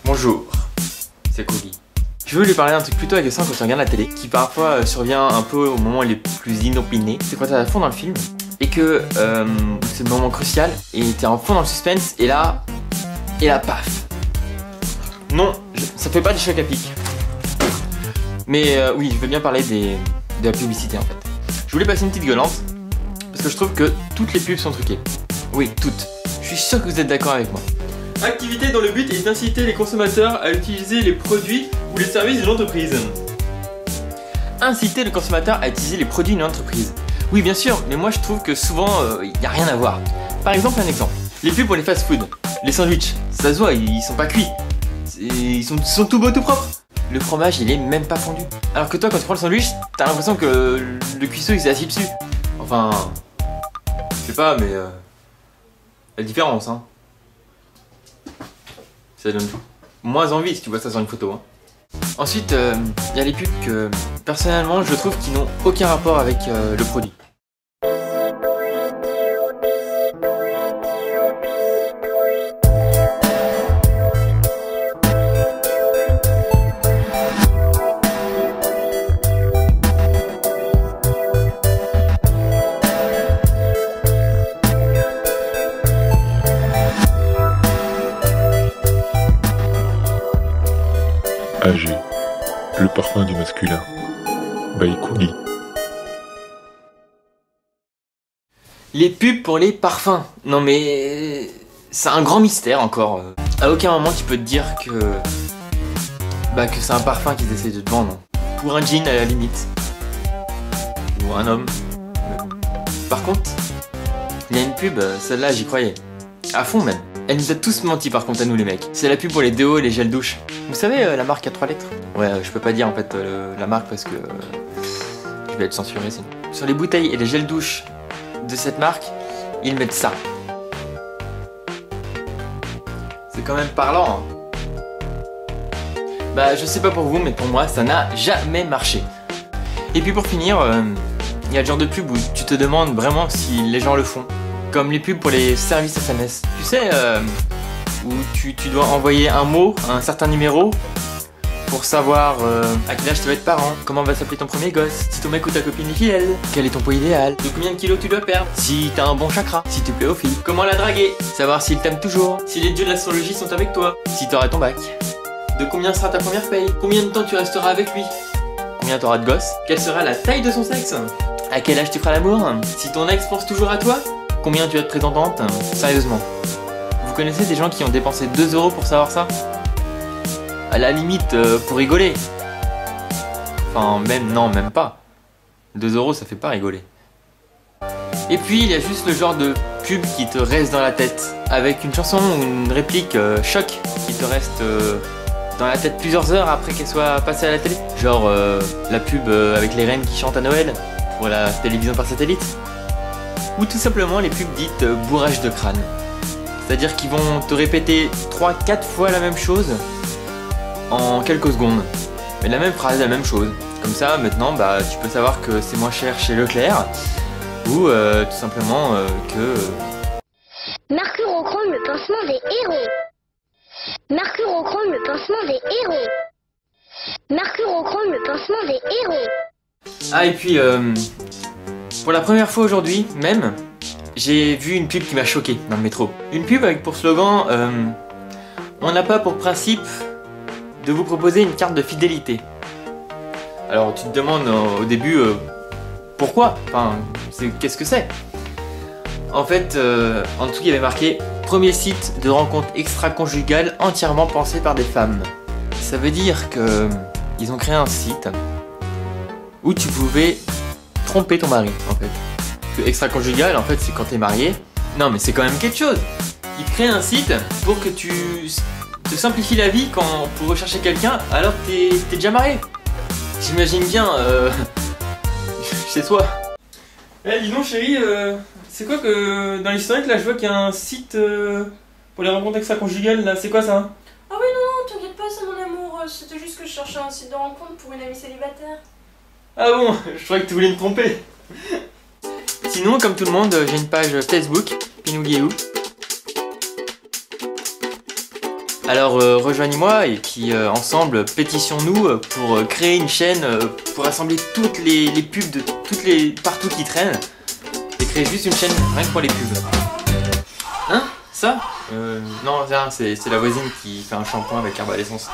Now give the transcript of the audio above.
Bonjour, c'est Kogi. Je veux lui parler d'un truc plutôt agaçant quand tu regardes la télé, qui parfois survient un peu au moment les plus inopinés. C'est quand t'es à fond dans le film, et que c'est le moment crucial, et t'es en fond dans le suspense, et là, paf. Non, ça fait pas des chocs à pic. Mais oui, je veux bien parler de la publicité en fait. Je voulais passer une petite gueulante, parce que je trouve que toutes les pubs sont truquées. Oui, toutes. Je suis sûr que vous êtes d'accord avec moi. Activité dont le but est d'inciter les consommateurs à utiliser les produits ou les services de l'entreprise. Inciter le consommateur à utiliser les produits d'une entreprise. Oui, bien sûr, mais moi je trouve que souvent, il n'y a rien à voir. Par exemple, un exemple. Les pubs pour les fast-food. Les sandwichs, ça se voit, ils sont pas cuits. Ils sont tout beaux, tout propres. Le fromage, il est même pas fondu. Alors que toi, quand tu prends le sandwich, t'as l'impression que le cuisseau, il s'est assis dessus. Enfin, je sais pas, mais la différence, hein. Ça donne moins envie si tu vois ça sur une photo, hein. Ensuite, il y a les pubs que, personnellement, je trouve qui n'ont aucun rapport avec le produit. AG, le parfum du masculin, by Kogi. Les pubs pour les parfums. Non mais c'est un grand mystère encore. À aucun moment tu peux te dire que c'est un parfum qu'ils essaient de te vendre. Pour un jean à la limite. Ou un homme. Par contre, il y a une pub, celle-là j'y croyais. À fond même. Elle nous a tous menti par contre à nous les mecs. C'est la pub pour les déos et les gels douche. Vous savez la marque à 3 lettres? Ouais, je peux pas dire en fait la marque parce que je vais être censuré sinon. Sur les bouteilles et les gels douche de cette marque, ils mettent ça. C'est quand même parlant, hein. Bah je sais pas pour vous, mais pour moi ça n'a jamais marché. Et puis pour finir, il y a le genre de pub où tu te demandes vraiment si les gens le font. Comme les pubs pour les services SMS. Tu sais, où tu dois envoyer un mot à un certain numéro pour savoir à quel âge tu vas être parent, comment va s'appeler ton premier gosse, si ton mec ou ta copine est fidèle, quel est ton poids idéal, de combien de kilos tu dois perdre, si t'as un bon chakra, si tu plais aux filles, comment la draguer, savoir s'il t'aime toujours, si les dieux de l'astrologie sont avec toi, si t'auras ton bac, de combien sera ta première paye, combien de temps tu resteras avec lui, combien t'auras de gosses, quelle sera la taille de son sexe, à quel âge tu feras l'amour, si ton ex pense toujours à toi, combien tu vas te présentante, sérieusement. Vous connaissez des gens qui ont dépensé 2 € pour savoir ça? À la limite, pour rigoler. Enfin, même pas. 2 € ça fait pas rigoler. Et puis, il y a juste le genre de pub qui te reste dans la tête. Avec une chanson ou une réplique choc qui te reste dans la tête plusieurs heures après qu'elle soit passée à la télé. Genre la pub avec les reines qui chantent à Noël pour la télévision par satellite. Ou tout simplement les pubs dites bourrage de crâne. C'est-à-dire qu'ils vont te répéter 3-4 fois la même chose en quelques secondes. Mais la même phrase, la même chose. Comme ça, maintenant, tu peux savoir que c'est moins cher chez Leclerc. Ou tout simplement que... Mercurochrome, le pansement des héros. Mercurochrome, le pansement des héros. Mercurochrome, le pansement des héros. Ah, et puis... pour la première fois aujourd'hui, même, j'ai vu une pub qui m'a choqué dans le métro. Une pub avec pour slogan on n'a pas pour principe de vous proposer une carte de fidélité. Alors tu te demandes au début pourquoi? Enfin, qu'est-ce que c'est? En fait, en dessous il y avait marqué premier site de rencontre extra-conjugale entièrement pensé par des femmes. Ça veut dire que ils ont créé un site où tu pouvais tromper ton mari en fait. Parce que extra-conjugal en fait c'est quand t'es marié. Non mais c'est quand même quelque chose. Ils créent un site pour que tu te simplifies la vie pour rechercher quelqu'un alors que t'es déjà marié. J'imagine bien chez toi. Eh dis donc chérie, c'est quoi que dans l'historique là je vois qu'il y a un site pour les rencontres extra-conjugales là, c'est quoi ça? Ah oui non, t'inquiète pas, c'est mon amour, c'était juste que je cherchais un site de rencontre pour une amie célibataire. Ah bon, je croyais que tu voulais me tromper. Sinon, comme tout le monde, j'ai une page Facebook, Pinouguéou. Alors rejoignez-moi et puis ensemble pétitionnons-nous pour créer une chaîne pour rassembler toutes les pubs de partout qui traînent et créer juste une chaîne rien que pour les pubs. Hein? Ça? Non, c'est la voisine qui fait un shampoing avec herbe à l'essence.